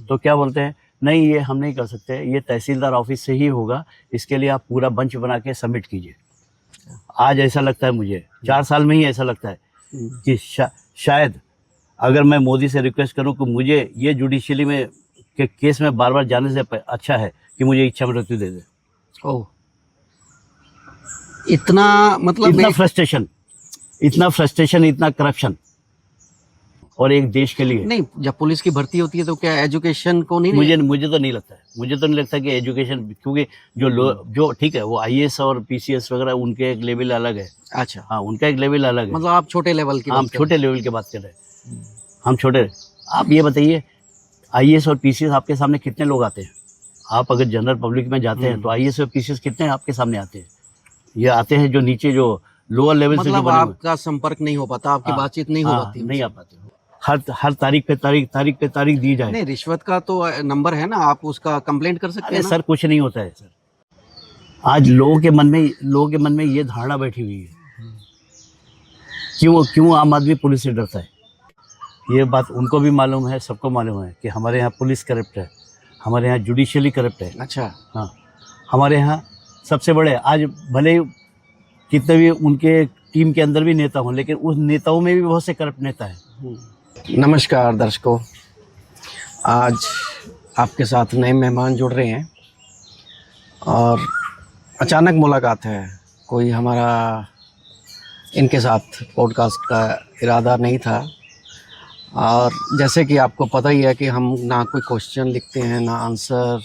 तो क्या बोलते हैं, नहीं ये हम नहीं कर सकते, ये तहसीलदार ऑफिस से ही होगा, इसके लिए आप पूरा बंच बना के सबमिट कीजिए। आज ऐसा लगता है मुझे, 4 साल में ही ऐसा लगता है कि शायद अगर मैं मोदी से रिक्वेस्ट करूं कि मुझे ये जुडिशियली में के केस में बार बार जाने से अच्छा है कि मुझे इच्छा मृत्यु दे दे। ओह, इतना मतलब इतना फ्रस्ट्रेशन, इतना करप्शन, और एक देश के लिए नहीं। जब पुलिस की भर्ती होती है तो क्या एजुकेशन को नहीं? मुझे तो नहीं लगता है, कि एजुकेशन, क्योंकि जो ठीक है वो आईएएस और पीसीएस वगैरह उनके एक लेवल अलग है। अच्छा, हाँ, उनका एक लेवल अलग है। मतलब आप छोटे लेवल की हम छोटे लेवल की बात कर रहे हैं, हम छोटे। आप ये बताइए, आईएएस और पीसीएस आपके सामने कितने लोग आते हैं? आप अगर जनरल पब्लिक में जाते हैं तो आईएएस और पीसीएस कितने आपके सामने आते हैं? ये आते हैं जो नीचे, जो लोअर लेवल से, मतलब आपका संपर्क नहीं हो पाता, आपकी बातचीत नहीं हो पाती? नहीं आ पाते। हर तारीख पे तारीख दी जाए। नहीं, रिश्वत का तो नंबर है ना, आप उसका कंप्लेंट कर सकते हैं ना? सर कुछ नहीं होता है सर। आज लोगों के मन में ये धारणा बैठी हुई है, क्यों आम आदमी पुलिस से डरता है। ये बात उनको भी मालूम है, सबको मालूम है कि हमारे यहाँ पुलिस करप्ट है, हमारे यहाँ जुडिशियली करप्ट है। अच्छा। हाँ, हमारे यहाँ सबसे बड़े, आज भले ही कितने भी उनके टीम के अंदर भी नेता हों, लेकिन उस नेताओं में भी बहुत से करप्ट नेता हैं। नमस्कार दर्शकों, आज आपके साथ नए मेहमान जुड़ रहे हैं और अचानक मुलाकात है। कोई हमारा इनके साथ पॉडकास्ट का इरादा नहीं था, और जैसे कि आपको पता ही है कि हम ना कोई क्वेश्चन लिखते हैं ना आंसर,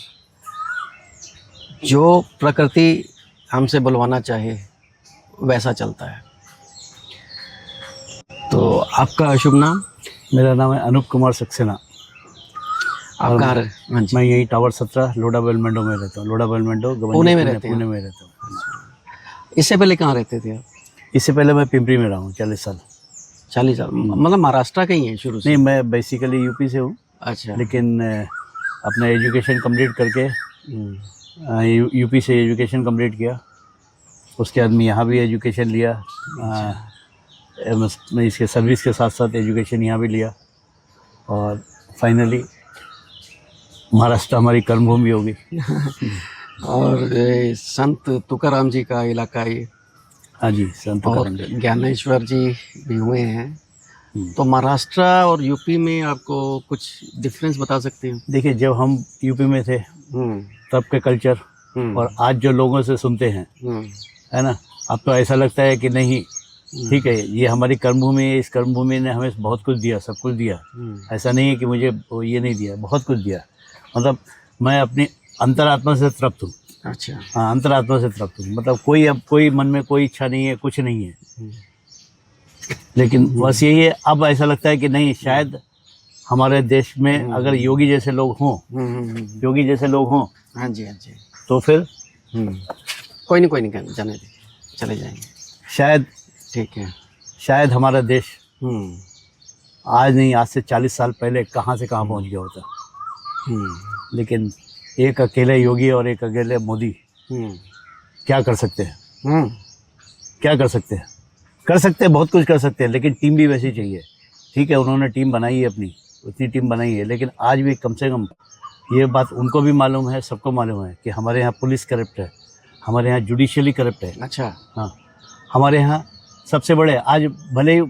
जो प्रकृति हमसे बुलवाना चाहे वैसा चलता है। तो आपका शुभ नाम? मेरा नाम है अनूप कुमार सक्सेना। आप कहाँ रहे? हाँ जी, मैं यही टावर 17 लोडा बेलमेंडो में रहता हूँ। लोडा बेलमेंडो पुणे में रहते हैं? पुणे में रहता हूँ। इससे पहले कहाँ रहते थे आप? इससे पहले मैं पिंपरी में रहा हूँ 40 साल। 40 साल? मतलब महाराष्ट्र के ही हैं शुरू से? नहीं, मैं बेसिकली यूपी से हूँ। अच्छा। लेकिन अपना एजुकेशन कंप्लीट करके यूपी से एजुकेशन कंप्लीट किया, उसके बाद में यहाँ भी एजुकेशन लिया। मैं इसके सर्विस के साथ साथ एजुकेशन यहाँ भी लिया, और फाइनली महाराष्ट्र हमारी कर्मभूमि होगी। और संत तुकाराम जी का इलाका ये? हाँ जी, संत और तुकाराम जी। ज्ञानेश्वर जी भी हुए हैं। तो महाराष्ट्र और यूपी में आपको कुछ डिफरेंस बता सकते हैं? देखिए, जब हम यूपी में थे तब के कल्चर और आज जो लोगों से सुनते हैं, है ना, अब तो ऐसा लगता है कि नहीं, ठीक है, ये हमारी कर्मभूमि है, इस कर्मभूमि ने हमें बहुत कुछ दिया, सब कुछ दिया। ऐसा नहीं है कि मुझे ये नहीं दिया, बहुत कुछ दिया। मतलब मैं अपनी अंतरात्मा से तृप्त हूँ। अच्छा। हाँ, अंतरात्मा से तृप्त हूँ। मतलब कोई मन में कोई इच्छा नहीं है, कुछ नहीं है। लेकिन बस यही है, अब ऐसा लगता है कि नहीं, शायद हमारे देश में अगर योगी जैसे लोग हों, हाँ जी, हाँ जी, तो फिर कोई नहीं जाने दीजिए, चले जाएंगे शायद। ठीक है। शायद हमारा देश आज नहीं, आज से 40 साल पहले कहाँ से कहाँ पहुँच गया होता। लेकिन एक अकेले योगी और एक अकेले मोदी क्या कर सकते हैं? क्या कर सकते हैं? कर सकते हैं, बहुत कुछ कर सकते हैं, लेकिन टीम भी वैसी चाहिए। ठीक है, उन्होंने टीम बनाई है, अपनी उतनी टीम बनाई है, लेकिन आज भी कम से कम ये बात उनको भी मालूम है, सबको मालूम है कि हमारे यहाँ पुलिस करप्ट है, हमारे यहाँ जुडिशियली करप्ट है। अच्छा। हाँ, हमारे यहाँ सबसे बड़े, आज भले ही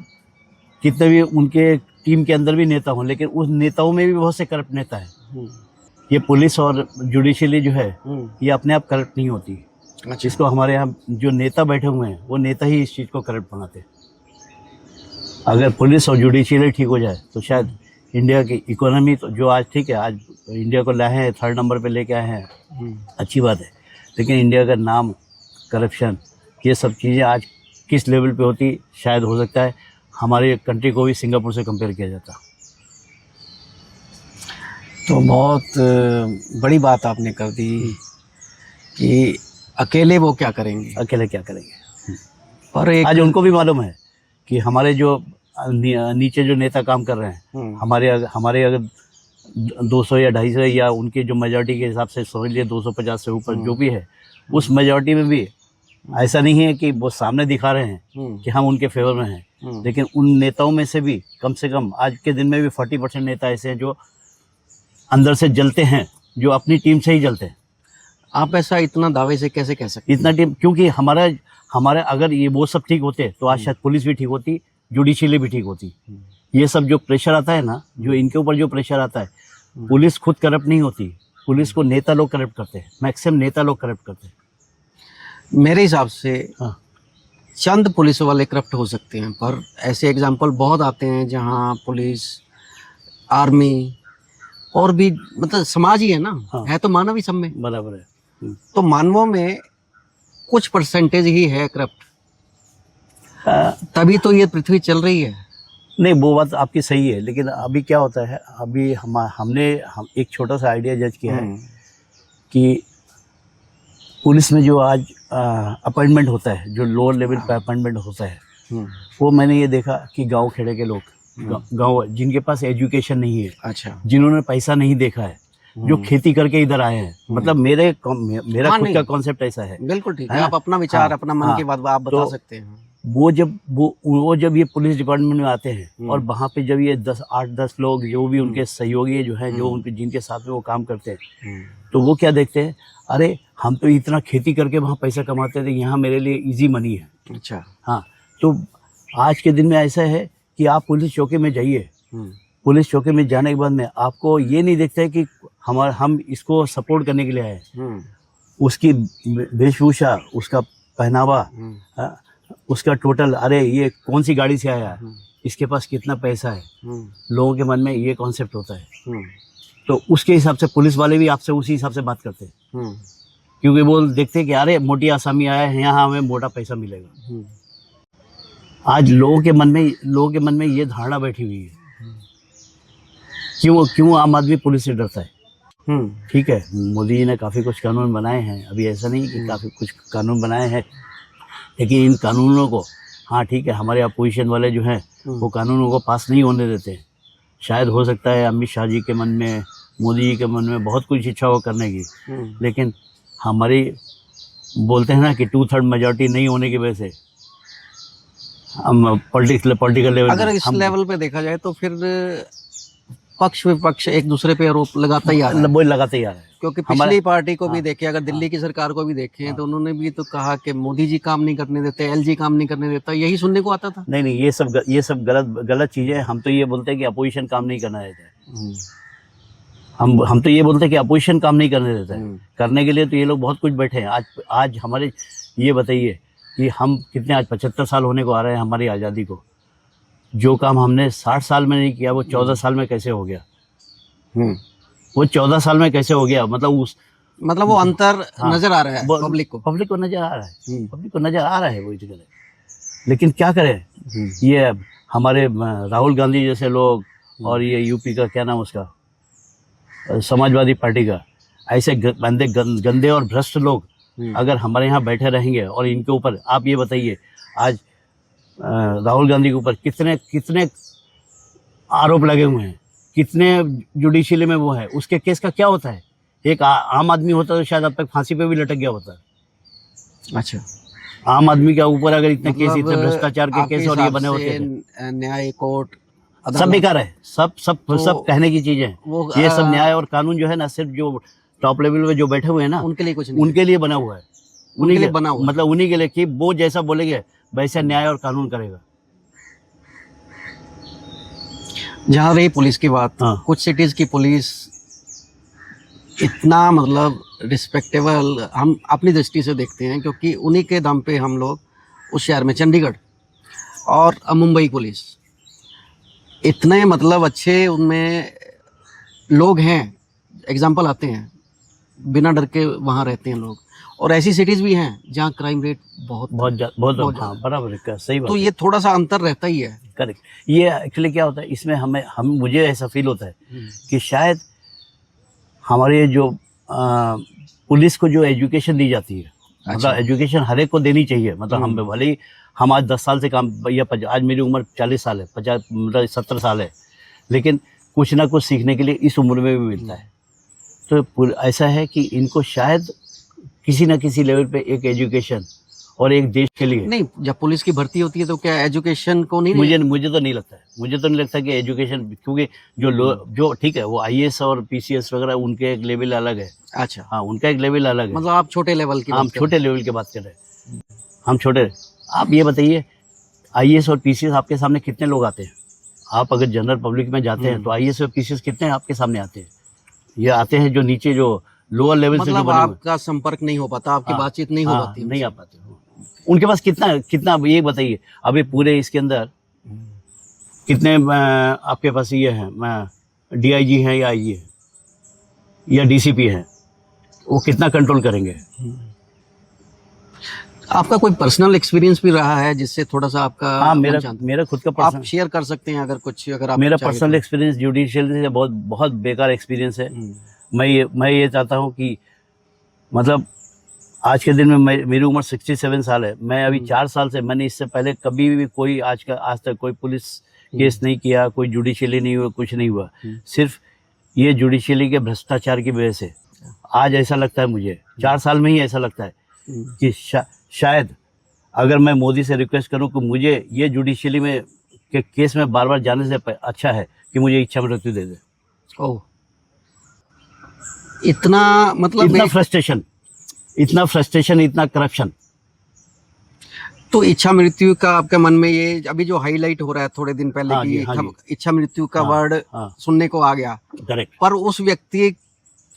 कितने भी उनके टीम के अंदर भी नेता हों, लेकिन उस नेताओं में भी बहुत से करप्ट नेता हैं। ये पुलिस और जुडिशियली जो है, ये अपने आप करप्ट नहीं होती। अच्छा। इसको हमारे यहाँ जो नेता बैठे हुए हैं, वो नेता ही इस चीज़ को करप्ट बनाते हैं। अगर पुलिस और जुडिशियली ठीक हो जाए तो शायद इंडिया की इकोनॉमी, तो जो आज ठीक है, आज इंडिया को लाए हैं, 3rd नंबर पे लेके आए हैं, अच्छी बात है, लेकिन इंडिया का नाम, करप्शन, ये सब चीज़ें आज किस लेवल पे होती, शायद हो सकता है हमारे कंट्री को भी सिंगापुर से कंपेयर किया जाता। तो बहुत बड़ी बात आपने कर दी कि अकेले वो क्या करेंगे, अकेले क्या करेंगे। पर एक आज उनको भी मालूम है कि हमारे जो नीचे जो नेता काम कर रहे हैं, हमारे अगर 200 या 250 या उनके जो मेजॉरिटी के हिसाब से समझ लिए 250 से ऊपर जो भी है, उस मेजॉरिटी में भी ऐसा नहीं है कि वो सामने दिखा रहे हैं कि हम उनके फेवर में हैं, लेकिन उन नेताओं में से भी कम आज के दिन में भी 40% नेता ऐसे हैं जो अंदर से जलते हैं, जो अपनी टीम से ही जलते हैं। आप ऐसा इतना दावे से कैसे कह सकते इतना टीम, क्योंकि हमारा अगर ये वो सब ठीक होते तो आज शायद पुलिस भी ठीक होती, जुडिशियली भी ठीक होती। ये सब जो प्रेशर आता है ना, जो इनके ऊपर जो प्रेशर आता है, पुलिस खुद करप्ट नहीं होती, पुलिस को नेता लोग करप्ट करते हैं, मैक्सिमम नेता लोग करप्ट करते हैं। मेरे हिसाब से हाँ, चंद पुलिस वाले करप्ट हो सकते हैं, पर ऐसे एग्जाम्पल बहुत आते हैं जहां पुलिस, आर्मी और भी मतलब समाज ही है ना, हाँ। है तो मानव ही सब में, बराबर है। तो मानवों में कुछ परसेंटेज ही है करप्ट, तभी तो ये पृथ्वी चल रही है। नहीं, वो बात आपकी सही है, लेकिन अभी क्या होता है, अभी हमने एक छोटा सा आइडिया जज किया है कि पुलिस में जो आज अपॉइंटमेंट होता है, जो लोअर लेवल पे अपॉइंटमेंट होता है, वो मैंने ये देखा कि गांव खेड़े के लोग, गांव जिनके पास एजुकेशन नहीं है, अच्छा, जिन्होंने पैसा नहीं देखा है, जो खेती करके इधर आए हैं, मतलब मेरा हाँ, खुद नहीं। का कॉन्सेप्ट ऐसा है। बिल्कुल ठीक है है, ना? आप अपना विचार, हाँ, अपना मन हाँ, की बात आप बता तो सकते हैं। वो जब ये पुलिस डिपार्टमेंट में आते हैं और वहाँ पे जब ये 8-10 लोग जो भी उनके सहयोगी जो हैं, जो उनके जिनके साथ में वो काम करते हैं, तो वो क्या देखते हैं, अरे हम तो इतना खेती करके वहाँ पैसा कमाते थे, यहाँ मेरे लिए इजी मनी है। अच्छा, हाँ, तो आज के दिन में ऐसा है कि आप पुलिस चौकी में जाइए, पुलिस चौकी में जाने के बाद में आपको ये नहीं देखते कि हम इसको सपोर्ट करने के लिए आए हैं। उसकी वेशभूषा, उसका पहनावा, उसका टोटल, अरे ये कौन सी गाड़ी से आया है, इसके पास कितना पैसा है, लोगों के मन में ये कॉन्सेप्ट होता है। तो उसके हिसाब से पुलिस वाले भी आपसे उसी हिसाब से बात करते हैं, क्योंकि वो देखते हैं कि अरे मोटी आसामी आया है, यहाँ हमें मोटा पैसा मिलेगा। आज लोगों के मन में ये धारणा बैठी हुई है। क्यों आम आदमी पुलिस से डरता है? ठीक है, मोदी जी ने काफ़ी कुछ कानून बनाए हैं, अभी ऐसा नहीं कि काफ़ी कुछ कानून बनाए हैं, लेकिन इन कानूनों को, हाँ ठीक है, हमारे अपोजिशन वाले जो हैं वो कानूनों को पास नहीं होने देते हैं। शायद हो सकता है अमित शाह जी के मन में, मोदी जी के मन में बहुत कुछ इच्छा हो करने की, लेकिन हमारी बोलते हैं ना कि 2/3 मेजॉरिटी नहीं होने की वजह से हम पॉलिटिकल लेवल, अगर इस लेवल पे देखा जाए तो फिर पक्ष विपक्ष एक दूसरे पे आरोप लगाता ही आ रहा है, वो लगाते ही आ रहा है। क्योंकि पिछली पार्टी को भी देखें, अगर दिल्ली की सरकार को भी देखें, तो उन्होंने भी तो कहा कि मोदी जी काम नहीं करने देते, एलजी काम नहीं करने देता, यही सुनने को आता था। नहीं, ये सब गलत चीजें हैं। हम तो ये बोलते हैं कि अपोजिशन काम नहीं करना देता है। हम तो ये बोलते हैं कि अपोजिशन काम नहीं करने देता है। करने के लिए तो ये लोग बहुत कुछ बैठे हैं। आज हमारे, ये बताइए कि हम कितने, आज 75 साल होने को आ रहे हैं हमारी आज़ादी को। जो काम हमने 60 साल में नहीं किया, वो 14 साल में कैसे हो गया? वो 14 साल में कैसे हो गया? मतलब वो अंतर नजर आ रहा है पब्लिक को नजर आ रहा है, पब्लिक को नजर आ रहा है वो चीज़। लेकिन क्या करें, ये हमारे राहुल गांधी जैसे लोग और ये यूपी का क्या नाम उसका, समाजवादी पार्टी का, ऐसे गंदे और भ्रष्ट लोग अगर हमारे यहाँ बैठे रहेंगे और इनके ऊपर, आप ये बताइए, आज राहुल गांधी के ऊपर कितने आरोप लगे हुए हैं, कितने जुडिशियली में वो है, उसके केस का क्या होता है? एक आम आदमी होता तो शायद अब तक फांसी पे भी लटक गया होता। अच्छा, आम आदमी के ऊपर अगर इतने केस, इतने भ्रष्टाचार के केस और ये बने होते थे, न्याय, कोर्ट, सब बेकार है। सब कहने की चीजें हैं। ये सब न्याय और कानून जो है ना, सिर्फ जो टॉप लेवल पे जो बैठे हुए हैं ना, उनके लिए कुछ नहीं, उनके लिए बना हुआ है, उनके लिए बना हुआ, मतलब उन्हीं के लिए कि वो जैसा बोलेंगे वैसा न्याय और कानून करेगा। जहाँ रही पुलिस की बात, हाँ। कुछ सिटीज की पुलिस इतना मतलब रिस्पेक्टेबल हम अपनी दृष्टि से देखते हैं, क्योंकि उन्हीं के दम पे हम लोग उस शहर में, चंडीगढ़ और मुंबई पुलिस, इतने मतलब अच्छे उनमें लोग हैं, एग्जाम्पल आते हैं, बिना डर के वहाँ रहते हैं लोग। और ऐसी सिटीज भी हैं जहाँ क्राइम रेट बहुत हाँ, बराबर है, सही बात। तो ये थोड़ा सा अंतर रहता ही है। करेक्ट। ये एक्चुअली क्या होता है इसमें, मुझे ऐसा फील होता है कि शायद हमारे जो पुलिस को जो एजुकेशन दी जाती है, मतलब एजुकेशन हर एक को देनी चाहिए। मतलब हम भले ही हम आज 10 साल से काम, या आज मेरी उम्र 40 साल है, 50 मतलब 70 साल है, लेकिन कुछ ना कुछ सीखने के लिए इस उम्र में भी मिलता है। तो ऐसा है कि इनको शायद किसी न किसी लेवल पे एक एजुकेशन और एक देश के लिए। नहीं, जब पुलिस की भर्ती होती है तो क्या एजुकेशन को नहीं? मुझे तो नहीं लगता है, मुझे तो नहीं लगता कि एजुकेशन, क्योंकि जो ठीक है वो आईएएस और पीसीएस वगैरह उनके एक लेवल अलग है। अच्छा, हाँ, उनका एक लेवल अलग है। मतलब आप छोटे लेवल की हम बात कर छोटे लेवल की बात कर रहे हैं, हम छोटे। आप ये बताइए, आईएएस और पीसीएस आपके सामने कितने लोग आते हैं? आप अगर जनरल पब्लिक में जाते हैं तो आईएएस और पीसीएस कितने आपके सामने आते हैं? ये आते हैं जो नीचे, जो लोअर लेवल से जो मतलब बने हुए। आपका संपर्क नहीं हो पाता, आपकी हाँ, बातचीत नहीं हो हाँ, पाती नहीं आ पाते। उनके पास कितना ये बताइए, अभी पूरे इसके अंदर कितने आपके पास ये हैं, डीआईजी हैं या आईजी है या डीसीपी है, वो कितना कंट्रोल करेंगे? आपका कोई पर्सनल एक्सपीरियंस भी रहा है जिससे थोड़ा सा आपका? हाँ, मेरा खुद का आप पर्सनल, शेयर कर सकते हैं अगर कुछ, अगर आप मेरा चाहें पर्सनल तो। एक्सपीरियंस जुडिशियल से बहुत बेकार एक्सपीरियंस है। मैं ये चाहता हूँ कि मतलब आज के दिन में मेरी उम्र 67 साल है। मैं अभी 4 साल से, मैंने इससे पहले कभी भी कोई आज तक कोई पुलिस केस नहीं किया, कोई जुडिशियली नहीं हुआ, कुछ नहीं हुआ। सिर्फ ये जुडिशियली के भ्रष्टाचार की वजह से आज ऐसा लगता है मुझे, 4 साल में ही ऐसा लगता है कि शायद अगर मैं मोदी से रिक्वेस्ट करूं कि मुझे ये जुडिशियली में के केस में बार बार जाने से अच्छा है कि मुझे इच्छा मृत्यु दे दे। ओह, इतना मतलब इतना फ्रस्ट्रेशन, इतना करप्शन। तो इच्छा मृत्यु का आपके मन में ये अभी जो हाईलाइट हो रहा है थोड़े दिन पहले हाँ की, जी, हाँ जी। इच्छा मृत्यु का वर्ड सुनने को आ गया, करेक्ट। पर उस व्यक्ति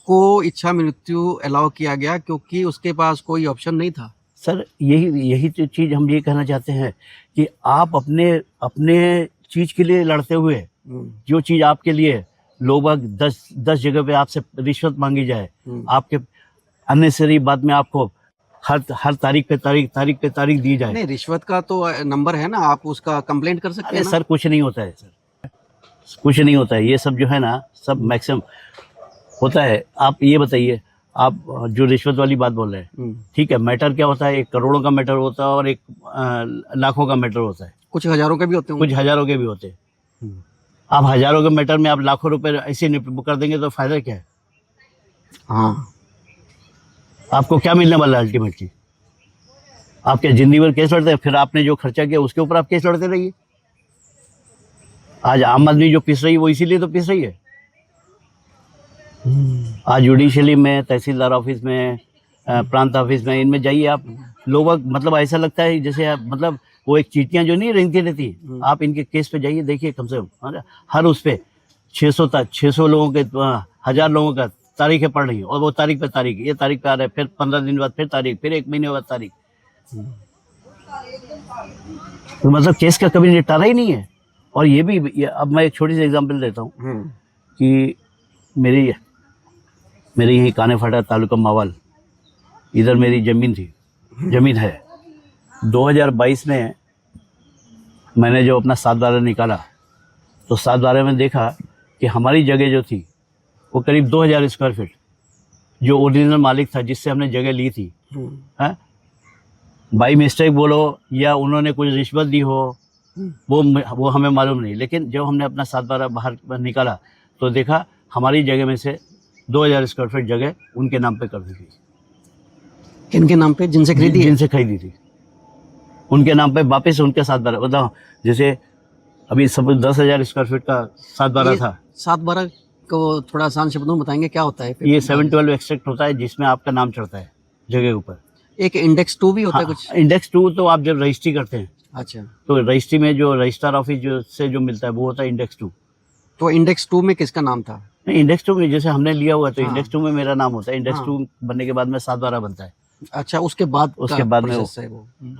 को इच्छा मृत्यु अलाउ किया गया क्योंकि उसके पास कोई ऑप्शन नहीं था। सर, यही तो चीज़ हम ये कहना चाहते हैं कि आप अपने चीज़ के लिए लड़ते हुए, जो चीज़ आपके लिए लोग 10 जगह पे आपसे रिश्वत मांगी जाए, आपके अननेसेसरी बाद में आपको हर तारीख पे तारीख दी जाए। नहीं, रिश्वत का तो नंबर है ना, आप उसका कंप्लेंट कर सकते हैं ना? सर, कुछ नहीं होता है सर, कुछ नहीं होता है। ये सब जो है ना, सब मैक्सिमम होता है। आप ये बताइए, आप जो रिश्वत वाली बात बोल रहे हैं, ठीक है, मैटर क्या होता है? एक करोड़ों का मैटर होता है और एक लाखों का मैटर होता है। कुछ हजारों के भी होते हैं, कुछ हजारों के भी होते हैं। आप हजारों के मैटर में आप लाखों रुपए ऐसे कर देंगे तो फायदा क्या है? हाँ, आपको क्या मिलने वाला है अल्टीमेटली? आप क्या जिंदगी भर केस लड़ते हैं? फिर आपने जो खर्चा किया उसके ऊपर आप केस लड़ते रहिए। आज आम आदमी जो पिस रही है वो इसीलिए तो पिस रही है। आज जुडिशली में, तहसीलदार ऑफिस में, प्रांत ऑफिस में, इनमें जाइए आप, लोग मतलब ऐसा लगता है जैसे मतलब वो एक चीटियां जो नहीं रेंगती रहती, आप इनके केस पे जाइए, देखिए कम से कम हर उस पे 600 लोगों के, 1000 लोगों का तारीखें पड़ रही है, और वो तारीख पे तारीख, ये तारीख पे आ रहा है, फिर 15 दिन बाद फिर तारीख, फिर 1 महीने बाद तारीख। तो मतलब केस का कभी निपटारा ही नहीं है। और ये भी अब मैं एक छोटी सी एग्जांपल देता हूँ कि मेरी यही कानेफाटा तालुका मावल, इधर मेरी जमीन है। 2022 में मैंने जो अपना 7/12 निकाला, तो 7/12 में देखा कि हमारी जगह जो थी वो करीब 2000 स्क्वायर फीट, जो ओरिजिनल मालिक था जिससे हमने जगह ली थी, बाई मिस्टेक बोलो या उन्होंने कुछ रिश्वत दी हो, वो हमें मालूम नहीं, लेकिन जब हमने अपना 7/12 बाहर निकाला तो देखा हमारी जगह में से 2000 स्क्वायर फीट जगह उनके नाम पे कर दी थी। किनके नाम पे? जिनसे खरीदी थी उनके नाम पे वापस उनके 7/12, बताओ। जैसे अभी सब 10,000 स्क्वायर फीट का 7/12 था। 7/12 को थोड़ा आसान शब्दों में बताएंगे क्या होता है? ये 712 एक्सट्रैक्ट होता है जिसमें आपका नाम चढ़ता है जगह के ऊपर। एक इंडेक्स 2 भी होता है कुछ? इंडेक्स 2 तो आप जब रजिस्ट्री करते हैं, अच्छा, तो रजिस्ट्री में जो रजिस्ट्रार ऑफिस से जो मिलता है वो होता है इंडेक्स 2। तो इंडेक्स 2 में किसका नाम था? नहीं, इंडेक्स 2 में जैसे हमने लिया हुआ तो इंडेक्स 2 में मेरा नाम होता है। इंडेक्स 2 बनने के बाद में 7/12 बनता है। अच्छा, उसके बाद में वो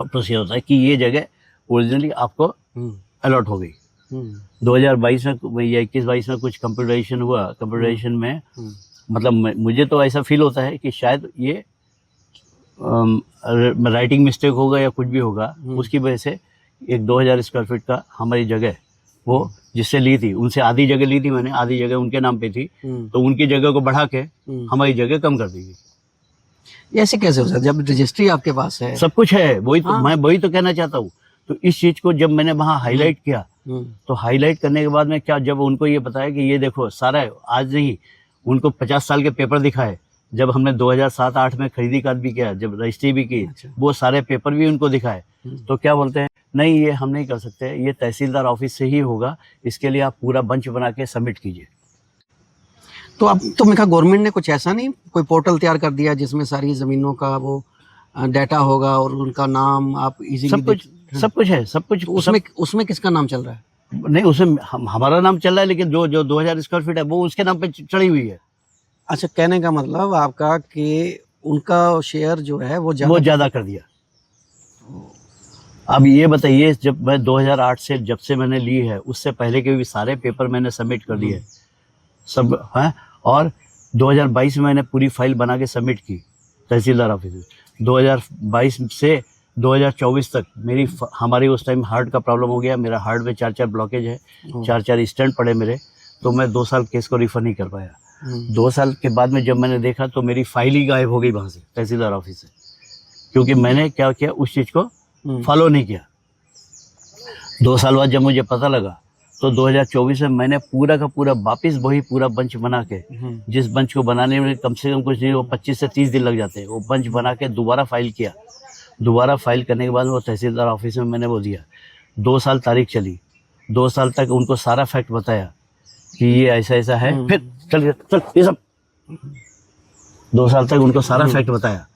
प्रोसेस होता है कि ये जगह ओरिजिनली आपको अलॉट हो गई। 2022 में या 21-22 में कुछ कंप्यूटराइजेशन हुआ। कंप्यूटराइजेशन में मतलब मुझे तो ऐसा फील होता है कि शायद ये राइटिंग मिस्टेक होगा या कुछ भी होगा, उसकी वजह से एक 2000 स्क्वायर फीट का हमारी जगह वो जिससे ली थी, उनसे आधी जगह ली थी मैंने, आधी जगह उनके नाम पे थी, तो उनकी जगह को बढ़ा के हमारी जगह कम कर दी गई। ऐसे कैसे हो सकता है जब रजिस्ट्री आपके पास है, सब कुछ है? वही तो मैं वही तो कहना चाहता हूँ। तो इस चीज को जब मैंने वहाँ हाईलाइट किया, तो हाईलाइट करने के बाद में क्या, जब उनको ये बताया कि ये देखो सारा आज नहीं, उनको 50 साल के पेपर दिखाए जब हमने 2007-8 में खरीदी कार्ड भी किया, जब रजिस्ट्री भी की, अच्छा। वो सारे पेपर भी उनको दिखाए, तो क्या बोलते हैं, नहीं ये हम नहीं कर सकते, ये तहसीलदार ऑफिस से ही होगा, इसके लिए आप पूरा बंच बना के सबमिट कीजिए। तो अब तो मैं कहा गवर्नमेंट ने कुछ ऐसा नहीं कोई पोर्टल तैयार कर दिया जिसमें सारी ज़मीनों का वो डाटा होगा और उनका नाम आप इजीली सब कुछ है, सब कुछ। उसमें किसका नाम चल रहा है? नहीं, उसमें हमारा नाम चल रहा है, लेकिन जो 2000 स्क्वायर फीट है वो उसके नाम पे चढ़ी हुई है। अच्छा, कहने का मतलब आपका कि उनका शेयर जो है वो ज़्यादा कर दिया। अब ये बताइए, जब मैं 2008 से जब से मैंने ली है, उससे पहले के भी सारे पेपर मैंने सबमिट कर दिए सब हैं, और 2022 में मैंने पूरी फाइल बना के सबमिट की तहसीलदार ऑफिस में। 2022 से 2024 तक हमारी उस टाइम हार्ट का प्रॉब्लम हो गया, मेरा हार्ट में 4 ब्लॉकेज है, 4 स्टेंट पड़े मेरे, तो मैं 2 साल केस को रिफर नहीं कर पाया। 2 साल के बाद में जब मैंने देखा तो मेरी फाइल ही गायब हो गई वहाँ से, तहसीलदार ऑफिस से, क्योंकि मैंने क्या किया, उस चीज़ को फॉलो नहीं किया। 2 साल बाद जब मुझे पता लगा तो 2024 में मैंने पूरा का पूरा वापस वही पूरा बंच बना के, जिस बंच को बनाने में कम से कम कुछ नहीं, वो 25 से 30 दिन लग जाते हैं, वो बंच बना के दोबारा फाइल किया। दोबारा फाइल करने के बाद वो तहसीलदार ऑफिस में मैंने वो दिया। 2 साल तारीख चली, 2 साल तक उनको सारा फैक्ट बताया कि ये ऐसा ऐसा है, फिर चल ये सब 2 साल तक उनको सारा फैक्ट बताया,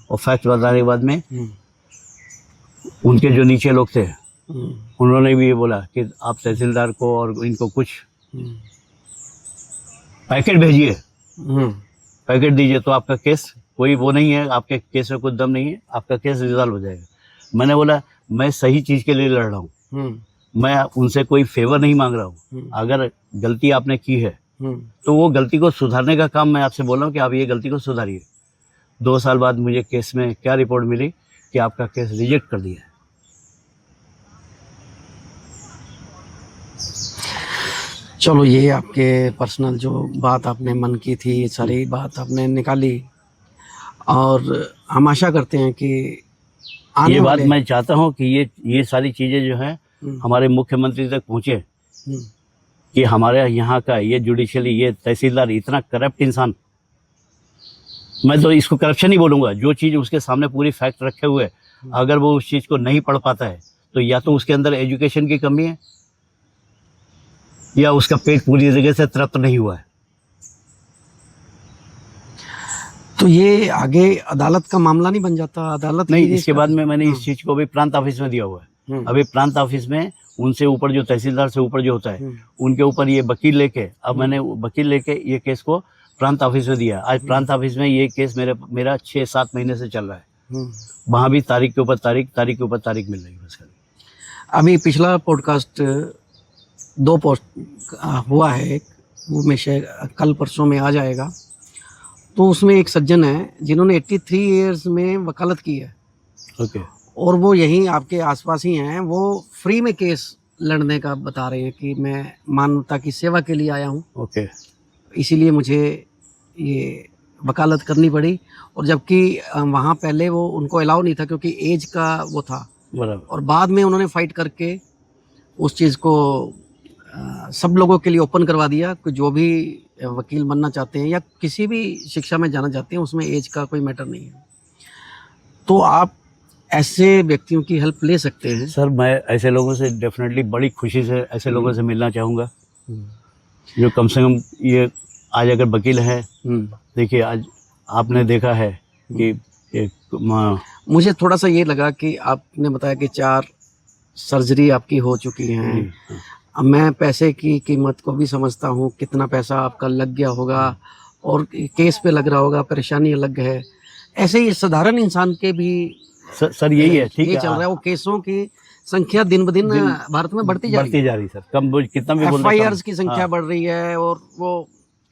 और फैक्ट बताने के बाद में उनके जो नीचे लोग थे उन्होंने भी ये बोला कि आप तहसीलदार को और इनको कुछ पैकेट भेजिए, पैकेट दीजिए, तो आपका केस कोई वो नहीं है, आपके केस में कुछ दम नहीं है, आपका केस रिजॉल्व हो जाएगा। मैंने बोला मैं सही चीज़ के लिए लड़ रहा हूँ, मैं उनसे कोई फेवर नहीं मांग रहा हूँ। अगर गलती आपने की है तो वो गलती को सुधारने का काम मैं आपसे बोल रहा हूँ कि आप ये गलती को सुधारिए। 2 साल बाद मुझे केस में क्या रिपोर्ट मिली कि आपका केस रिजेक्ट कर दिया है। चलो, ये आपके पर्सनल जो बात आपने मन की थी, ये सारी बात आपने निकाली, और हम आशा करते हैं कि ये बात मैं चाहता हूँ कि ये सारी चीज़ें जो हैं हमारे मुख्यमंत्री तक पहुँचे, कि हमारे यहाँ का ये जुडिशली, ये तहसीलदार इतना करप्ट इंसान, मैं तो इसको करप्शन ही बोलूँगा, जो चीज़ उसके सामने पूरी फैक्ट रखे हुए, अगर वो उस चीज़ को नहीं पढ़ पाता है तो या तो उसके अंदर एजुकेशन की कमी है, या उसका पेट पूरी जगह से तृप्त नहीं हुआ है। तो ये आगे अदालत का मामला नहीं बन जाता? अदालत नहीं, इसके बाद में मैंने इस चीज़ को भी प्रांत ऑफिस में दिया हुआ है। अभी प्रांत ऑफिस में उनसे ऊपर जो तहसीलदार से ऊपर जो होता है, उनके ऊपर ये वकील लेके, अब मैंने वकील लेके ये केस को प्रांत ऑफिस में दिया। आज प्रांत ऑफिस में ये केस मेरा 6-7 महीने से चल रहा है। वहाँ भी तारीख के ऊपर तारीख मिल रही है बस। अभी पिछला पॉडकास्ट 2 हुआ है, वो में कल परसों में आ जाएगा, तो उसमें एक सज्जन है जिन्होंने 83 इयर्स में वकालत की है। ओके। और वो यहीं आपके आसपास ही हैं, वो फ्री में केस लड़ने का बता रहे हैं कि मैं मानवता की सेवा के लिए आया हूँ। ओके। इसीलिए मुझे ये वकालत करनी पड़ी, और जबकि वहाँ पहले वो उनको अलाउ नहीं था क्योंकि एज का वो था, बराबर, और बाद में उन्होंने फाइट करके उस चीज़ को सब लोगों के लिए ओपन करवा दिया कि जो भी वकील बनना चाहते हैं या किसी भी शिक्षा में जाना चाहते हैं उसमें एज का कोई मैटर नहीं है। तो आप ऐसे व्यक्तियों की हेल्प ले सकते हैं। सर, मैं ऐसे लोगों से डेफिनेटली बड़ी खुशी से ऐसे लोगों से मिलना चाहूँगा जो कम से कम ये आज अगर वकील है। देखिए, आज आपने देखा है कि मुझे थोड़ा सा ये लगा कि आपने बताया कि 4 सर्जरी आपकी हो चुकी हैं। अब मैं पैसे की कीमत को भी समझता हूँ, कितना पैसा आपका लग गया होगा और केस पे लग रहा होगा, परेशानी अलग है। ऐसे ही साधारण इंसान के भी सर यही है, ठीक है, चल रहा है। वो केसों की संख्या दिन ब दिन भारत में बढ़ती जा रही है सर। कितना भी FIRs की संख्या बढ़ रही है, और वो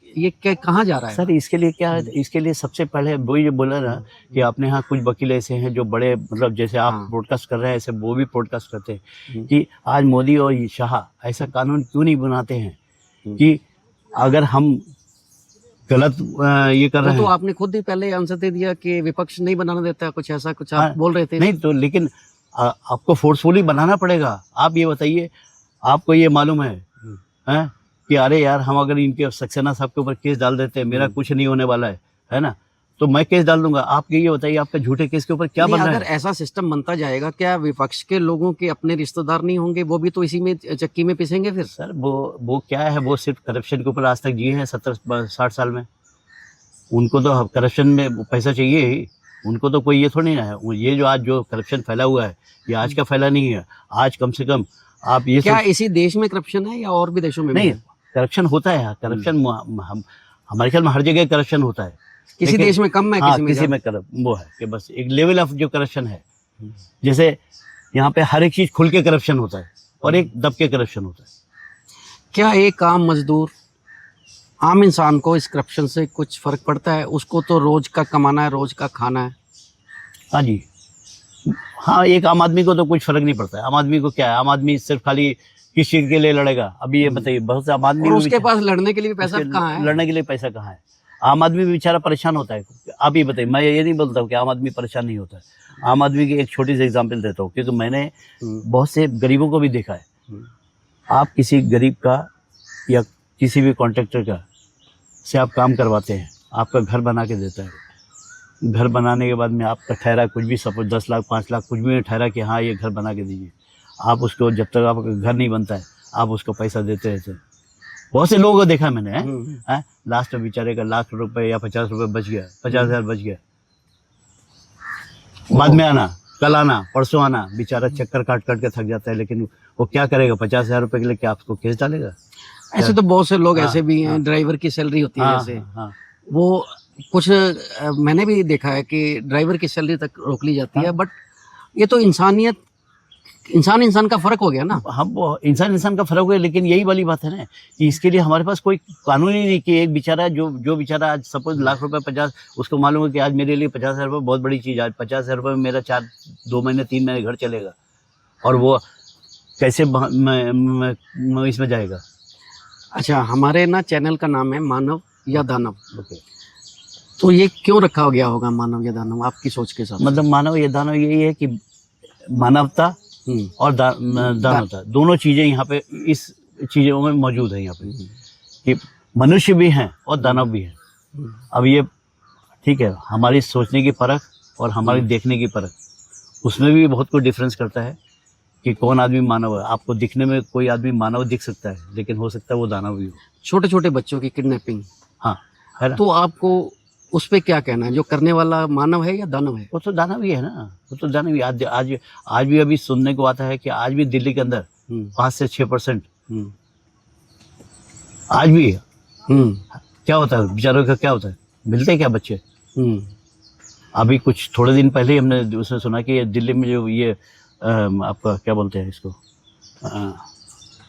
ये कहाँ जा रहा है सर? इसके लिए क्या है, इसके लिए सबसे पहले वही जो बोला ना कि अपने यहाँ कुछ वकील ऐसे हैं जो बड़े, मतलब जैसे आप ब्रॉडकास्ट कर रहे हैं ऐसे वो भी ब्रॉडकास्ट करते हैं कि आज मोदी और शाह ऐसा कानून क्यों नहीं बनाते हैं कि अगर हम गलत ये कर रहे हैं। तो आपने खुद ही पहले आंसर दे दिया कि विपक्ष नहीं बनाना देता, कुछ ऐसा कुछ आप बोल रहे थे। नहीं तो, लेकिन आपको फोर्सफुली बनाना पड़ेगा। आप ये बताइए, आपको ये मालूम है कि अरे यार, हम अगर इनके सक्सेना साहब के ऊपर केस डाल देते हैं, मेरा कुछ नहीं होने वाला है है ना, तो मैं केस डाल दूंगा। आप ये बताइए आपका झूठे केस के ऊपर क्या बन रहा अगर है? ऐसा सिस्टम बनता जाएगा, क्या विपक्ष के लोगों के अपने रिश्तेदार नहीं होंगे? वो भी तो इसी में चक्की में पिसेंगे फिर। सर वो क्या है, वो सिर्फ करप्शन के ऊपर आज तक जिए हैं 70-60 साल में। उनको तो करप्शन में पैसा चाहिए ही, उनको तो कोई ये थोड़ी ना है। ये जो आज जो करप्शन फैला हुआ है, ये आज का फैला नहीं है। आज कम से कम आप ये क्या इसी देश में करप्शन है या और भी देशों में भी नहीं, है? करप्शन होता है। करप्शन हमारे ख्याल में हर जगह करप्शन होता है। किसी लेकिन- देश में कम है, हाँ, किसी में किसी ज्यादा। में करप वो है कि बस एक लेवल ऑफ जो करप्शन है, जैसे यहाँ पे हर एक चीज खुल के करप्शन होता है और एक दब के करप्शन होता है। क्या एक आम मजदूर, आम इंसान को इस करप्शन से कुछ फर्क पड़ता है? उसको तो रोज का कमाना है, रोज का खाना है। हाँ जी, हाँ, एक आम आदमी को तो कुछ फर्क नहीं पड़ता है। आम आदमी को क्या है, आम आदमी सिर्फ खाली किस चीज के लिए लड़ेगा? अभी ये बताइए, बहुत से आम आदमी और भी उसके पास लड़ने के लिए भी पैसा उसके कहाँ है? लड़ने के लिए पैसा कहाँ है? आम आदमी भी बेचारा परेशान होता है। आप ये बताइए, मैं ये नहीं बोलता हूँ कि आम आदमी परेशान नहीं होता है। आम आदमी की एक छोटी सी एग्जांपल देता हूँ, क्योंकि मैंने बहुत से गरीबों को भी देखा है। आप किसी गरीब का या किसी भी कॉन्ट्रैक्टर का से आप काम करवाते हैं, आपका घर बना के देता है। घर बनाने के बाद में आपका ठहरा कुछ भी, सपोज 10 लाख 5 लाख कुछ भी ठहरा कि हाँ ये घर बना के दीजिए, आप उसको जब तक आपका घर नहीं बनता है आप उसको पैसा देते रहते हैं। बहुत से लोगों को देखा मैंने है, लास्ट में बेचारे का लाख रुपए या 50 रुपए बच गया, 50,000 बच गया। बाद में आना, कल आना, परसों आना, बेचारा चक्कर काट काट के थक जाता है। लेकिन वो क्या करेगा 50,000 रुपए के लिए? क्या आपको केस डालेगा? ऐसे तो बहुत से लोग हाँ, ऐसे भी हैं, हाँ। ड्राइवर की सैलरी होती है हाँ, जैसे, हाँ, वो कुछ मैंने भी देखा है कि ड्राइवर की सैलरी तक रोक ली जाती है। बट ये तो इंसानियत, इंसान का फर्क हो गया ना। हम वो इंसान का फर्क है। लेकिन यही वाली बात है ना कि इसके लिए हमारे पास कोई कानून ही नहीं कि एक बेचारा जो बेचारा आज सपोज लाख रुपए 50, उसको मालूम है कि आज मेरे लिए 50,000 रुपये बहुत बड़ी चीज़, आज 50,000 रुपये में मेरा 2 महीने 3 महीने घर चलेगा, और वो कैसे मैं इसमें जाएगा? अच्छा, हमारे ना चैनल का नाम है मानव या दानव, ओके, तो ये क्यों रखा गया होगा मानव या दानव आपकी सोच के साथ? मतलब मानव या दानव यही है कि मानवता और दानवता दोनों चीज़ें यहाँ पे इस चीज़ों में मौजूद है यहाँ पे, कि मनुष्य भी हैं और दानव भी हैं। अब ये ठीक है, हमारी सोचने की परख और हमारी देखने की परख, उसमें भी बहुत कुछ डिफरेंस करता है कि कौन आदमी मानव है। आपको दिखने में कोई आदमी मानव दिख सकता है, लेकिन हो सकता है वो दानव भी हो। छोटे छोटे बच्चों की किडनैपिंग, हाँ, है ना? तो आपको उस पे क्या कहना है? जो करने वाला मानव है या दानव है? वो तो दानव ही है ना, वो तो दानव ही। आज भी अभी सुनने को आता है कि आज भी दिल्ली के अंदर 5 से 6% आज भी क्या होता है बेचारों का, क्या होता है, मिलते हैं क्या बच्चे? अभी कुछ थोड़े दिन पहले ही हमने उसने सुना कि दिल्ली में जो ये आपका क्या बोलते हैं इसको,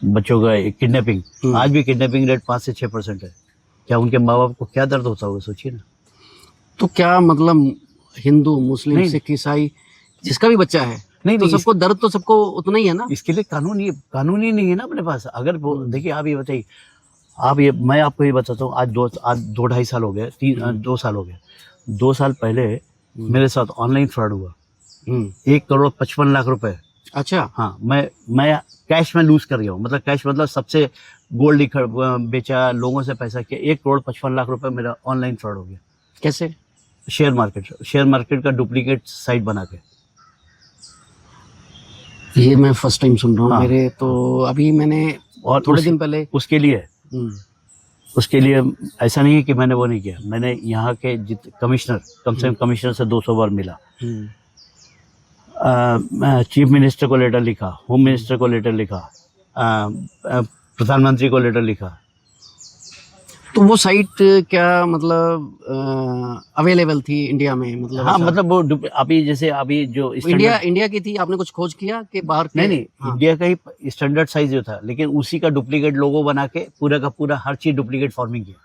बच्चों का किडनैपिंग, आज भी किडनैपिंग रेट 5 से 6% है। क्या उनके माँ बाप को क्या दर्द होता होगा, सोचिए ना। तो क्या मतलब हिंदू, मुस्लिम, नहीं। सिख, ईसाई, जिसका भी बच्चा है, नहीं, तो नहीं, सबको दर्द तो सबको उतना ही है ना। इसके लिए कानून ही नहीं है ना अपने पास। अगर वो देखिए, आप ये बताइए, मैं आपको ये बताता हूँ, आज 2-2.5 साल हो गए, 2 साल हो गए। 2 साल पहले मेरे साथ ऑनलाइन फ्रॉड हुआ, 1,55,00,000 रुपए। अच्छा, हाँ, मैं कैश में लूज कर गया हूँ। मतलब कैश मतलब सबसे गोल्ड बेचा, लोगों से पैसा किया, 1,55,00,000 रुपए मेरा ऑनलाइन फ्रॉड हो गया। कैसे? शेयर मार्केट का डुप्लीकेट साइट बना के। ये मैं फर्स्ट टाइम सुन रहा हूँ। हाँ। मेरे तो अभी मैंने और थोड़े दिन पहले उसके लिए ऐसा नहीं है कि मैंने वो नहीं किया। मैंने यहाँ के कमिश्नर, कम से कम कमिश्नर से 200 बार मिला, चीफ मिनिस्टर को लेटर लिखा, होम मिनिस्टर को लेटर लिखा, प्रधानमंत्री को लेटर लिखा। तो वो साइट क्या मतलब अवेलेबल थी इंडिया में? मतलब हाँ, ऐसा? मतलब वो अभी जो इंडिया की थी। आपने कुछ खोज किया कि बाहर के? नहीं, हाँ। इंडिया का ही स्टैंडर्ड साइज जो था, लेकिन उसी का डुप्लीकेट लोगो बना के पूरा का पूरा हर चीज डुप्लीकेट फॉर्मिंग किया।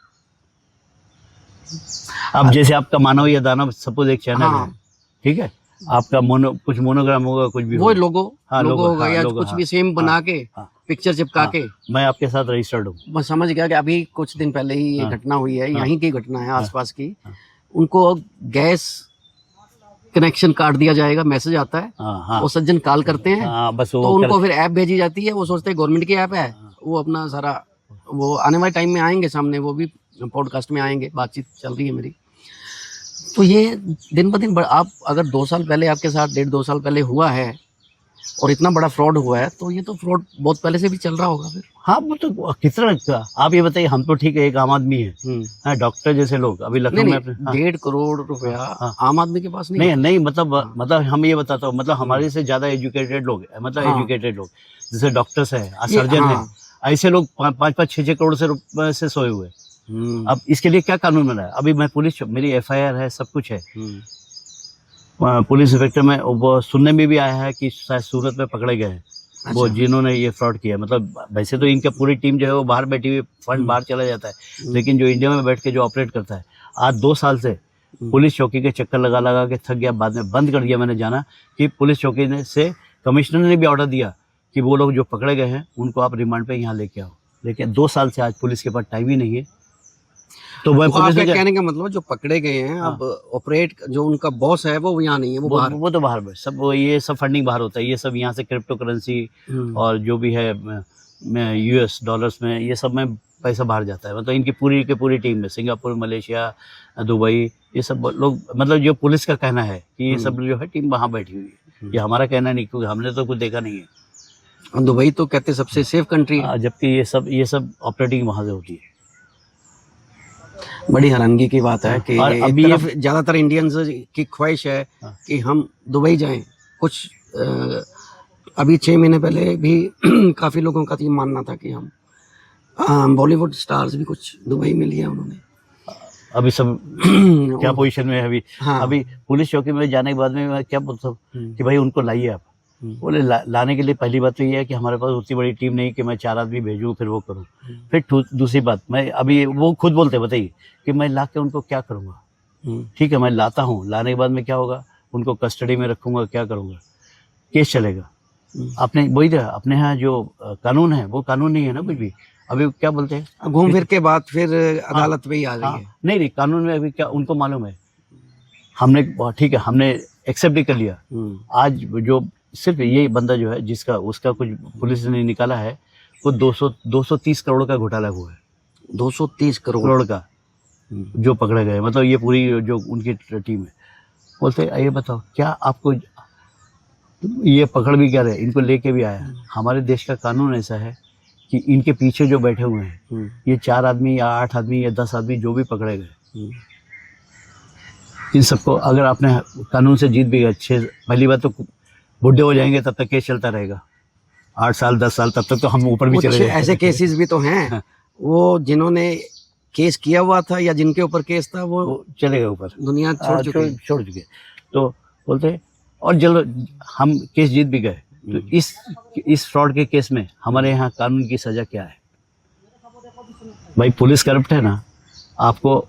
अब जैसे आपका मानव या दानव सपोज एक चैनल हाँ। है, ठीक है, आपका कुछ मोनोग्राम होगा, कुछ भी वो होगा। लोगो, हाँ, लोगो होगा, हाँ, या लोगो, कुछ हाँ, भी सेम बना हाँ, के हाँ, पिक्चर चिपका हाँ, के। मैं आपके साथ रजिस्टर्ड हूँ। मैं समझ गया कि अभी कुछ दिन पहले ही ये हाँ। घटना हुई है, हाँ। यहीं की घटना है, आसपास की। हाँ। उनको गैस कनेक्शन काट दिया जाएगा, मैसेज आता है, हाँ, हाँ, वो सज्जन कॉल करते हैं, हाँ, बस तो वो उनको फिर ऐप भेजी जाती है। वो सोचते हैं गवर्नमेंट की ऐप है, वो अपना सारा, वो आने वाले टाइम में आएंगे सामने, वो भी पॉडकास्ट में आएंगे, बातचीत चल रही है मेरी। तो ये दिन ब दिन आप अगर 2 साल पहले आपके साथ 1.5-2 साल पहले हुआ है और इतना बड़ा फ्रॉड हुआ है, तो ये तो फ्रॉड बहुत पहले से भी चल रहा होगा फिर। हाँ, वो तो कितना, आप ये बताइए, हम तो ठीक है एक आम आदमी है, हाँ, डॉक्टर जैसे लोग अभी लखनऊ में अपने, हाँ, 1.5 करोड़ रुपया हाँ, आम आदमी के पास नहीं नहीं है। नहीं, मतलब हम ये बताता हूँ, मतलब हमारे से ज्यादा एजुकेटेड लोग, मतलब हाँ। एजुकेटेड लोग जैसे डॉक्टर्स है, ये सर्जन है, हाँ। ऐसे लोग 5-5, 6-6 करोड़ से रुपए से सोए हुए। अब इसके लिए क्या कानून बना है? अभी मैं पुलिस, मेरी FIR है, सब कुछ है, पुलिस इंस्पेक्टर में वो सुनने में भी आया है कि शायद सूरत में पकड़े गए हैं वो जिन्होंने ये फ्रॉड किया। मतलब वैसे तो इनका पूरी टीम जो है वो बाहर बैठी हुई, फंड बाहर चला जाता है, लेकिन जो इंडिया में बैठ के जो ऑपरेट करता है, आज 2 साल से पुलिस चौकी के चक्कर लगा लगा के थक गया, बाद में बंद कर दिया। मैंने जाना कि पुलिस चौकी ने से कमिश्नर ने भी ऑर्डर दिया कि वो लोग जो पकड़े गए हैं उनको आप रिमांड पे यहाँ लेके आओ, लेकिन 2 साल से आज पुलिस के पास टाइम ही नहीं है। तो वह पुलिस आपके कहने का मतलब जो पकड़े गए हैं, अब ऑपरेट जो उनका बॉस है वो यहाँ नहीं है, वो बाहर, वो तो बाहर सब, ये सब फंडिंग बाहर होता है, ये सब यहाँ से क्रिप्टो करेंसी और जो भी है US डॉलर्स में, ये सब में पैसा बाहर जाता है। मतलब इनकी पूरी की पूरी टीम में सिंगापुर, मलेशिया, दुबई, ये सब लोग, मतलब जो पुलिस का कहना है कि ये सब जो है टीम वहाँ बैठी हुई है, ये हमारा कहना नहीं, क्योंकि हमने तो कुछ देखा नहीं है। और दुबई तो कहते सबसे सेफ कंट्री है, जबकि ये सब ऑपरेटिंग वहाँ से होती है। बड़ी हैरानगी की बात है कि अभी ज्यादातर इंडियंस की ख्वाहिश है कि हम दुबई जाएं। कुछ अभी 6 महीने पहले भी काफी लोगों का ये मानना था कि हम बॉलीवुड स्टार्स भी कुछ दुबई में लिया उन्होंने। अभी सब क्या पोजीशन में है अभी? हाँ। अभी पुलिस चौकी में जाने के बाद में मैं क्या बोलता हूँ कि भाई उनको लाइए आप। बोले लाने के लिए पहली बात तो ये है कि हमारे पास उतनी बड़ी टीम नहीं कि मैं 4 आदमी भेजूँ फिर वो करूँ। फिर दूसरी बात, मैं अभी वो खुद बोलते बताइए कि मैं ला के उनको क्या करूँगा। ठीक है, मैं लाता हूँ, लाने के बाद में क्या होगा, उनको कस्टडी में रखूँगा, क्या करूँगा, केस चलेगा। अपने वही था, अपने यहाँ जो कानून है वो कानून नहीं है ना कुछ भी। अभी क्या बोलते हैं, घूम फिर के बाद फिर अदालत में ही आ गई है। नहीं, कानून में अभी क्या उनको मालूम है, हमने ठीक है, हमने एक्सेप्ट ही कर लिया। आज जो सिर्फ ये बंदा जो है जिसका उसका कुछ पुलिस ने निकाला है, वो 230 करोड़ का घोटाला हुआ है। 230 करोड़ का जो पकड़े गए, मतलब ये पूरी जो उनकी टीम है। बोलते ये बताओ, क्या आपको ये पकड़ भी क्या रहे, इनको लेके भी आया। हमारे देश का कानून ऐसा है कि इनके पीछे जो बैठे हुए हैं, ये 4 आदमी या 8 आदमी या 10 आदमी जो भी पकड़े गए, इन सबको अगर आपने कानून से जीत भी गए, पहली बात तो बुढ़े हो जाएंगे तब तक केस चलता रहेगा, 8 साल 10 साल, तब तक तो हम ऊपर भी चले जाएंगे। ऐसे केसेस भी तो हैं वो जिन्होंने केस किया हुआ था या जिनके ऊपर केस था वो चले गए ऊपर, दुनिया छोड़ चुके। तो बोलते और चलो हम केस जीत भी गए, तो इस फ्रॉड के केस में हमारे यहाँ कानून की सजा क्या है? भाई पुलिस करप्ट है ना, आपको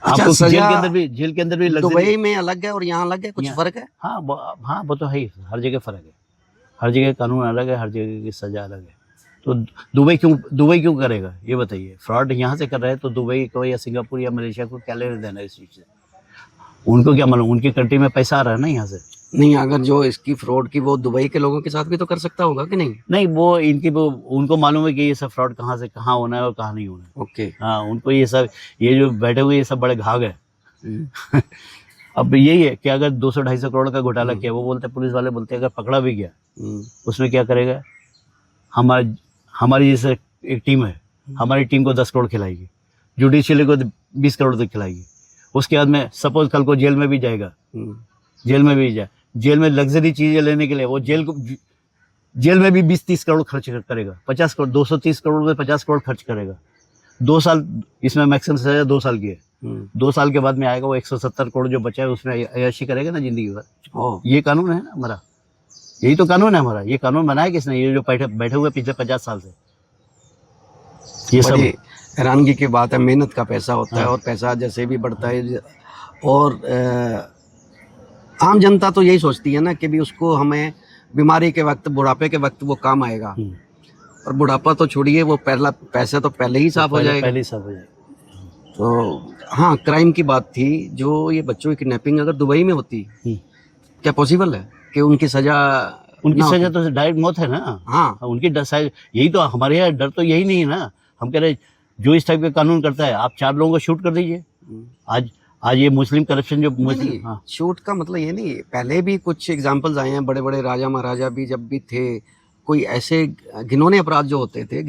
जेल के अंदर भी दुबई में अलग है और यहाँ अलग है, कुछ फर्क है? हाँ, वो तो है ही, हर जगह फर्क है, हर जगह कानून अलग है, हर जगह की सजा अलग है। तो दुबई क्यों करेगा ये बताइए? फ्रॉड यहाँ से कर रहे हैं तो दुबई को या सिंगापुर या मलेशिया को क्या लेने देना इस चीज़ से? उनको क्या मालूम, उनकी कंट्री में पैसा आ रहा है ना यहाँ से। नहीं, अगर जो इसकी फ्रॉड की वो दुबई के लोगों के साथ भी तो कर सकता होगा कि नहीं? नहीं, वो उनको मालूम है कि ये सब फ्रॉड कहाँ से कहाँ होना है और कहाँ नहीं होना है। ओके। हाँ, उनको ये जो बैठे हुए ये सब बड़े घाघ है। अब यही है कि अगर 200-250 करोड़ का घोटाला किया, वो बोलते, पुलिस वाले बोलते हैं अगर पकड़ा भी गया उसमें क्या करेगा? हमारी जैसे एक टीम है, हमारी टीम को 10 करोड़ खिलाएगी, जुडिशियली को 20 करोड़ तक खिलाएगी। उसके बाद में सपोज कल को जेल में भी जाएगा, जेल में लग्जरी चीजें लेने के लिए वो जेल में भी 20-30 करोड़ खर्च करेगा, 50 करोड़ 230 करोड़ में 50 करोड़ खर्च करेगा। 2 साल इसमें मैक्सिमम सजा 2 साल की है। 2 साल के बाद में आएगा वो 170 करोड़ जो बचा है उसमें अय्याशी करेगा ना जिंदगी भर। ये कानून है ना हमारा, यही तो कानून है हमारा। ये कानून बनाया किसने? ये जो बैठे हुए पिछले 50 साल से। ये सब हैरानगी की बात है। मेहनत का पैसा होता है और पैसा जैसे भी बढ़ता है, और आम जनता तो यही सोचती है ना कि भी उसको हमें बीमारी के वक्त, बुढ़ापे के वक्त वो काम आएगा, और बुढ़ापा तो छोड़िए, वो पहला पैसा तो पहले ही साफ हो जाएगा। तो हाँ, क्राइम की बात थी, जो ये बच्चों की किडनैपिंग अगर दुबई में होती, क्या पॉसिबल है कि उनकी सजा तो डायरेक्ट मौत है ना? हाँ, उनकी यही तो हमारे यहाँ डर तो यही नहीं है ना। हम कह रहे जो इस टाइप के कानून करता है, आप 4 लोगों को शूट कर दीजिए। आज ये मुस्लिम करप्शन जो नहीं, मुस्लिम, हाँ छूट का मतलब ये नहीं, पहले भी कुछ एग्जाम्पल्स आए हैं, बड़े बड़े राजा महाराजा भी जब भी थे, कोई ऐसे घिनौने अपराध जो होते थे,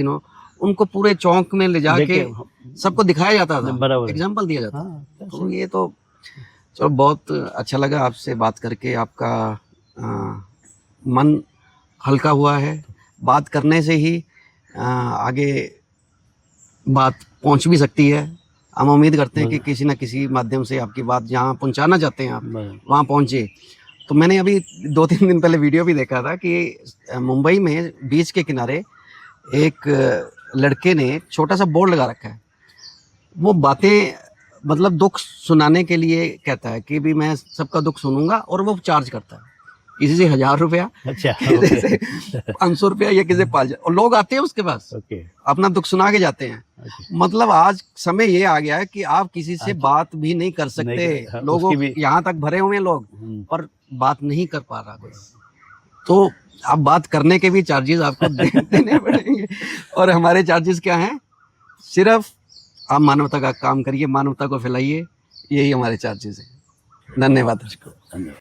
उनको पूरे चौक में ले जाके देखिए, सबको दिखाया जाता था, बराबर है। एग्जाम्पल दिया जाता था। हाँ, तो ये तो चलो, बहुत अच्छा लगा आपसे बात करके, आपका मन हल्का हुआ है, बात करने से ही आगे बात पहुंच भी सकती है। हम उम्मीद करते हैं कि किसी न किसी माध्यम से आपकी बात जहां पहुंचाना चाहते हैं आप बराबर। वहां पहुंचे। तो मैंने अभी 2-3 दिन पहले वीडियो भी देखा था कि मुंबई में बीच के किनारे एक लड़के ने छोटा सा बोर्ड लगा रखा है, वो बातें मतलब दुख सुनाने के लिए कहता है कि भी मैं सबका दुख सुनूंगा, और वो चार्ज करता है किसी से 1000 रुपया, अच्छा, किसी से 500 रुपया या किसी से 5, और लोग आते हैं उसके पास, ओके, अपना दुख सुना के जाते हैं। मतलब आज समय ये आ गया है कि आप किसी से बात भी नहीं कर सकते, हाँ, लोगों उसकी भी, यहाँ तक भरे हुए हैं लोग, पर बात नहीं कर पा रहा कोई। तो आप बात करने के भी चार्जेस आपको देने पड़ेंगे, और हमारे चार्जेस क्या हैं? सिर्फ आप मानवता का काम करिए, मानवता को फैलाइए, यही हमारे चार्जेस हैं। धन्यवाद। धन्यवाद।